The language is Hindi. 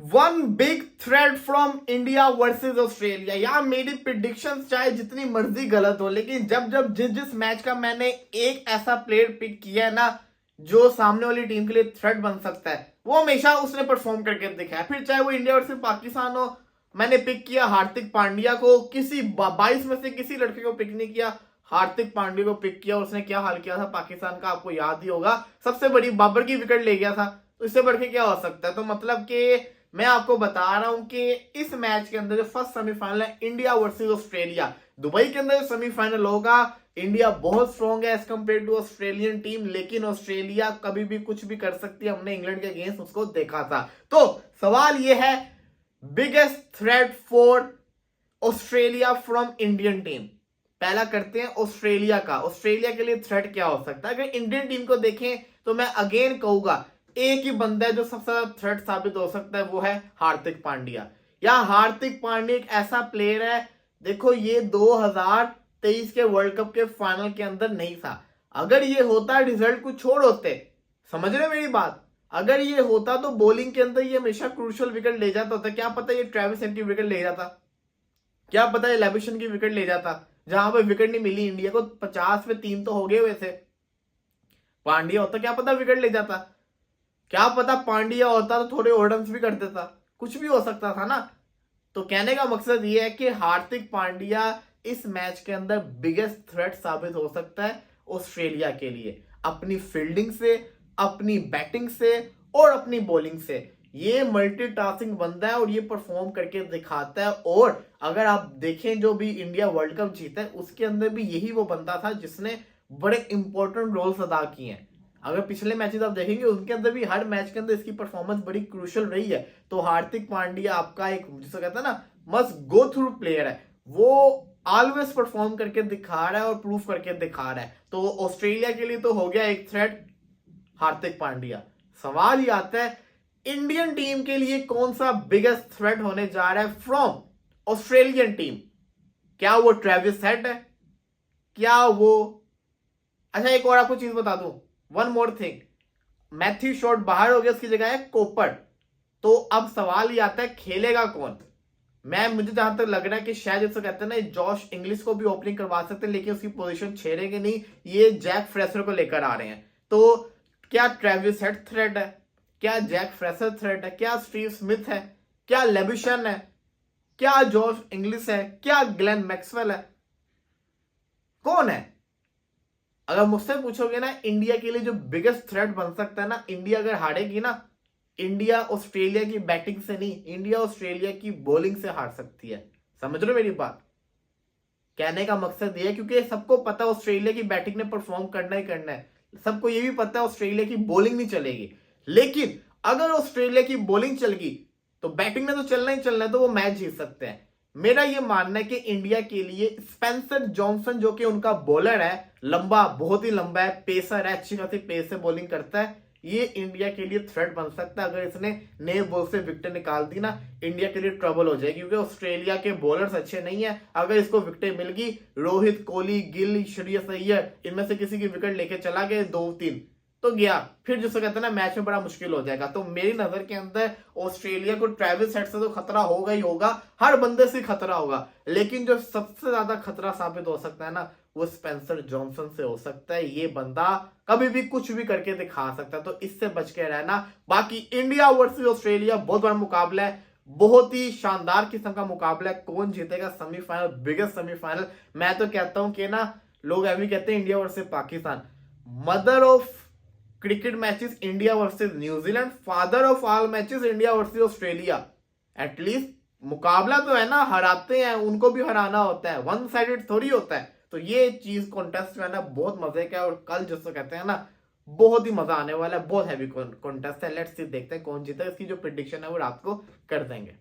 One big thread from India versus Australia. यार मेरी प्रिडिक्शंस चाहे जितनी मर्जी गलत हो, लेकिन जब जब जिस मैच का मैंने एक ऐसा प्लेयर पिक किया है ना जो सामने वाली टीम के लिए थ्रेट बन सकता है, वो हमेशा उसने परफॉर्म करके दिखाया। फिर चाहे वो इंडिया वर्सेस पाकिस्तान हो, मैंने पिक किया हार्दिक पांड्या को, किसी 22 में से किसी लड़के को पिक नहीं किया, हार्दिक पांड्या को पिक किया। उसने क्या हाल किया था पाकिस्तान का आपको याद ही होगा, सबसे बड़ी बाबर की विकेट ले गया था। तो इससे बढ़ के क्या हो सकता है। तो मतलब कि मैं आपको बता रहा हूं कि इस मैच के अंदर जो फर्स्ट सेमीफाइनल है इंडिया वर्सेस ऑस्ट्रेलिया, दुबई के अंदर जो सेमीफाइनल होगा, इंडिया बहुत स्ट्रॉन्ग है as compare to Australian team, लेकिन ऑस्ट्रेलिया कभी भी कुछ भी कर सकती है। हमने इंग्लैंड के अगेंस्ट उसको देखा था। तो सवाल यह है, biggest threat for Australia from Indian team. पहला करते हैं ऑस्ट्रेलिया का। ऑस्ट्रेलिया के लिए थ्रेट क्या हो सकता है। अगर इंडियन टीम को देखें तो मैं अगेन कहूंगा एक ही बंदा है जो सबसे ज्यादा थ्रेट साबित हो सकता है, वो है हार्दिक पांड्या। या हार्दिक पांड्या एक ऐसा प्लेयर है, देखो ये 2023 के वर्ल्ड कप के फाइनल के अंदर नहीं था। अगर ये होता रिजल्ट कुछ छोड़ होते, समझ रहे मेरी बात, अगर ये होता तो बॉलिंग के अंदर ये हमेशा क्रूशियल विकेट ले जाता होता। क्या पता ये ट्रेविस हेड की विकेट ले जाता, क्या पता ये लेविशन की विकेट ले जाता। जहां पर विकेट नहीं मिली इंडिया को, 50 में 3 तो हो गए हुए थे। पांड्या होता क्या पता विकेट ले जाता, क्या पता पांड्या होता तो थोड़े ओडन्स भी कर देता, कुछ भी हो सकता था ना। तो कहने का मकसद ये है कि हार्दिक पांड्या इस मैच के अंदर बिगेस्ट थ्रेट साबित हो सकता है ऑस्ट्रेलिया के लिए, अपनी फील्डिंग से, अपनी बैटिंग से और अपनी बॉलिंग से। ये मल्टीटास्किंग बंदा है और ये परफॉर्म करके दिखाता है। और अगर आप देखें जो भी इंडिया वर्ल्ड कप जीता है उसके अंदर भी यही वो बंदा था जिसने बड़े इंपॉर्टेंट रोल्स अदा किए हैं। अगर पिछले मैचेस आप देखेंगे उनके अंदर भी हर मैच के अंदर इसकी परफॉर्मेंस बड़ी क्रूशियल रही है। तो हार्दिक पांड्या आपका एक जिसे कहता है ना मस्ट गो थ्रू प्लेयर है, वो ऑलवेज परफॉर्म करके दिखा रहा है और प्रूफ करके दिखा रहा है। तो ऑस्ट्रेलिया के लिए तो हो गया एक थ्रेट हार्दिक पांड्या। सवाल ये आता है इंडियन टीम के लिए कौन सा बिगेस्ट थ्रेट होने जा रहा है फ्रॉम ऑस्ट्रेलियन टीम। क्या वो ट्रेविस हेड है, क्या वो, अच्छा एक और आपको चीज बता दूं, one more thing, Matthew Short बाहर हो गया, उसकी जगह है कोपर। तो अब सवाल ये आता है खेलेगा कौन। मुझे जहां तक लग रहा है कि शायद जैसे कहते हैं ना जॉश इंग्लिश को भी ओपनिंग करवा सकते हैं, लेकिन उसकी पोजीशन छेड़ेंगे नहीं, ये जैक फ्रेशर को लेकर आ रहे हैं। तो क्या ट्रेविस हेड थ्रेट है, क्या जैक फ्रेशर थ्रेट है, क्या स्टीव स्मिथ है, क्या लेबिशन है, क्या जॉश इंग्लिश है, क्या ग्लेन मैक्सवेल है, कौन है। अगर मुझसे पूछोगे ना इंडिया के लिए जो बिगेस्ट थ्रेट बन सकता है ना, इंडिया अगर हारेगी ना, इंडिया ऑस्ट्रेलिया की बैटिंग से नहीं, इंडिया ऑस्ट्रेलिया की बॉलिंग से हार सकती है। समझ रहे हो मेरी बात। कहने का मकसद ये है क्योंकि सबको पता है ऑस्ट्रेलिया की बैटिंग ने परफॉर्म करना ही करना है, सबको ये भी पता है ऑस्ट्रेलिया की बॉलिंग नहीं चलेगी। लेकिन अगर ऑस्ट्रेलिया की बॉलिंग चल गई तो बैटिंग ने तो चलना ही चलना है, तो वो मैच जीत सकते हैं। मेरा ये मानना है कि इंडिया के लिए स्पेंसर जॉनसन जो कि उनका बॉलर है, लंबा, बहुत ही लंबा है, पेसर है, अच्छी खासी पेस से बॉलिंग करता है, ये इंडिया के लिए थ्रेट बन सकता है। अगर इसने नए बॉल से विकेट निकाल दी ना, इंडिया के लिए ट्रबल हो जाएगी, क्योंकि ऑस्ट्रेलिया के बॉलर्स अच्छे नहीं है। अगर इसको विकेट मिल गई, रोहित, कोहली, गिल, श्रेयस अय्यर, इनमें से किसी की विकेट लेके चला गया 2-3 तो गया, फिर जिसको कहते हैं ना मैच में बड़ा मुश्किल हो जाएगा। तो मेरी नजर के अंदर ऑस्ट्रेलिया को ट्रेविस हेड से तो खतरा होगा ही होगा, हर बंदे से खतरा होगा, लेकिन जो सबसे ज्यादा खतरा साबित हो सकता है ना वो स्पेंसर जॉनसन से हो सकता है। ये बंदा कभी भी कुछ भी करके दिखा सकता है, तो इससे बच के रहना। बाकी इंडिया वर्सेस ऑस्ट्रेलिया बहुत बड़ा मुकाबला है, बहुत ही शानदार किस्म का मुकाबला है। कौन जीतेगा सेमीफाइनल, बिगेस्ट सेमीफाइनल। मैं तो कहता हूं कि ना लोग अभी कहते हैं India versus Pakistan, mother of cricket matches India versus New Zealand, father of all matches India versus Australia. At least मुकाबला तो है ना, हराते हैं उनको भी हराना होता है, वन साइडेड थोड़ी होता है। तो ये चीज कॉन्टेस्ट में ना बहुत मजे का है, और कल जिसको कहते हैं ना बहुत ही मजा आने वाला है, बहुत हैवी कॉन्टेस्ट है। लेट्स सी देखते हैं कौन जीता है, इसकी जो प्रिडिक्शन है वो रात को कर देंगे।